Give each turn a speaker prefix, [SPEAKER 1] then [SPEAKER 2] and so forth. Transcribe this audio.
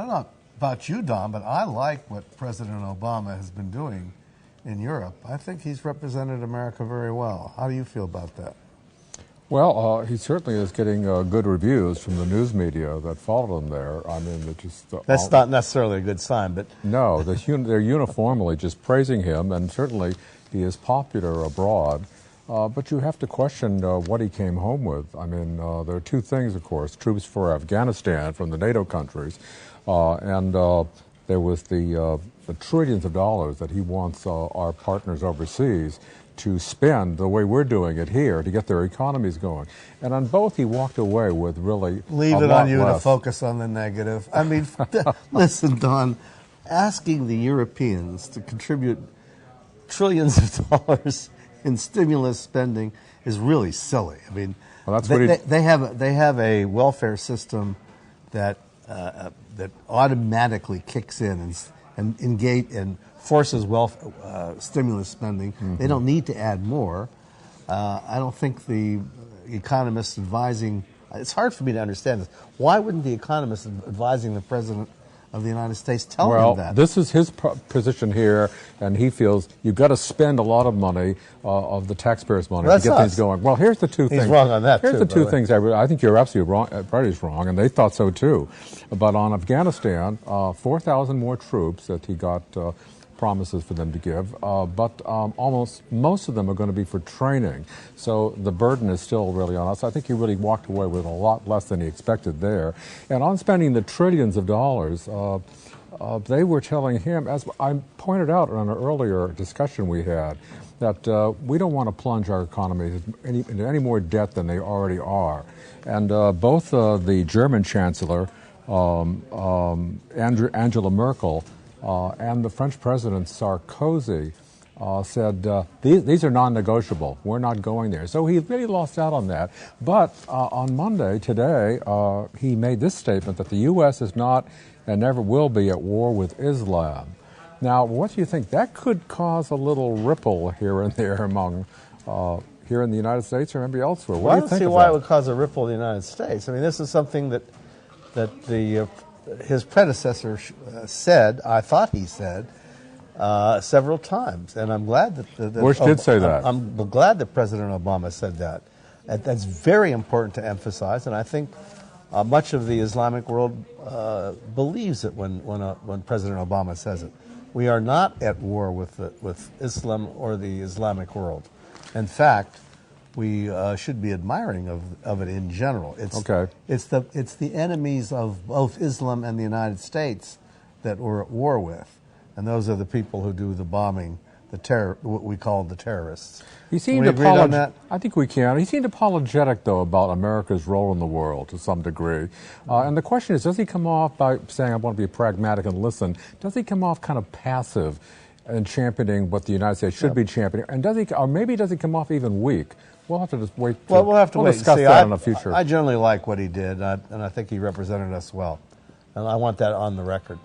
[SPEAKER 1] don't know about you, Don, but I like what President Obama has been doing in Europe. I think he's represented America very well. How do you feel about that?
[SPEAKER 2] Well, he certainly is getting good reviews from the news media that followed him there. I mean, they're just...
[SPEAKER 1] That's not necessarily a good sign, but...
[SPEAKER 2] No, they're uniformly just praising him, and certainly he is popular abroad. But you have to question what he came home with. I mean, there are two things, of course: troops for Afghanistan from the NATO countries, and there was the trillions of dollars that he wants our partners overseas to spend the way we're doing it here to get their economies going. And on both, he walked away with really
[SPEAKER 1] leave it on you to focus on the negative. I mean, listen, Don, asking the Europeans to contribute trillions of dollars in stimulus spending is really silly. I mean,
[SPEAKER 2] well, that's
[SPEAKER 1] they have a welfare system that that automatically kicks in and engage and forces stimulus spending. Mm-hmm. They don't need to add more. I don't think the economists advising. It's hard for me to understand this. Why wouldn't the economists advising the president of the United States tell him that?
[SPEAKER 2] Well, this is his position here, and he feels you've got to spend a lot of money of the taxpayers' money to get things going. Well, here's the two things.
[SPEAKER 1] He's wrong on that,
[SPEAKER 2] Here's the two things. I think you're absolutely wrong. Everybody's wrong, and they thought so too. But on Afghanistan, 4,000 more troops that he got promises for them to give, but almost most of them are going to be for training. So the burden is still really on us. I think he really walked away with a lot less than he expected there. And on spending the trillions of dollars, they were telling him, as I pointed out in an earlier discussion we had, that we don't want to plunge our economy into any more debt than they already are. And both the German Chancellor, Angela Merkel, and the French President Sarkozy said, these are non-negotiable. We're not going there. So he really lost out on that. But on Monday, today, he made this statement that the U.S. is not and never will be at war with Islam. Now, what do you think? That could cause a little ripple here and there among here in the United States or maybe elsewhere. What do you think?
[SPEAKER 1] I don't see why it would cause a ripple in the United States. I mean, this is something that his predecessor said, I thought he said, several times, and I'm glad that
[SPEAKER 2] Bush did say that.
[SPEAKER 1] I'm glad that President Obama said that. That's very important to emphasize, and I think much of the Islamic world believes it when President Obama says it. We are not at war with Islam or the Islamic world. In fact, we should be admiring of it in general. It's the enemies of both Islam and the United States that we're at war with, and those are the people who do the bombing, what we call the terrorists.
[SPEAKER 2] He seemed
[SPEAKER 1] on that?
[SPEAKER 2] I think we can. He seemed apologetic, though, about America's role in the world to some degree. And the question is, does he come off by saying, I want to be pragmatic and listen? Does he come off kind of passive in championing what the United States should be championing? And does he come off even weak? We'll have to just wait.
[SPEAKER 1] We'll have to wait.
[SPEAKER 2] Discuss that in the future.
[SPEAKER 1] I generally like what he did, and I think he represented us well. And I want that on the record.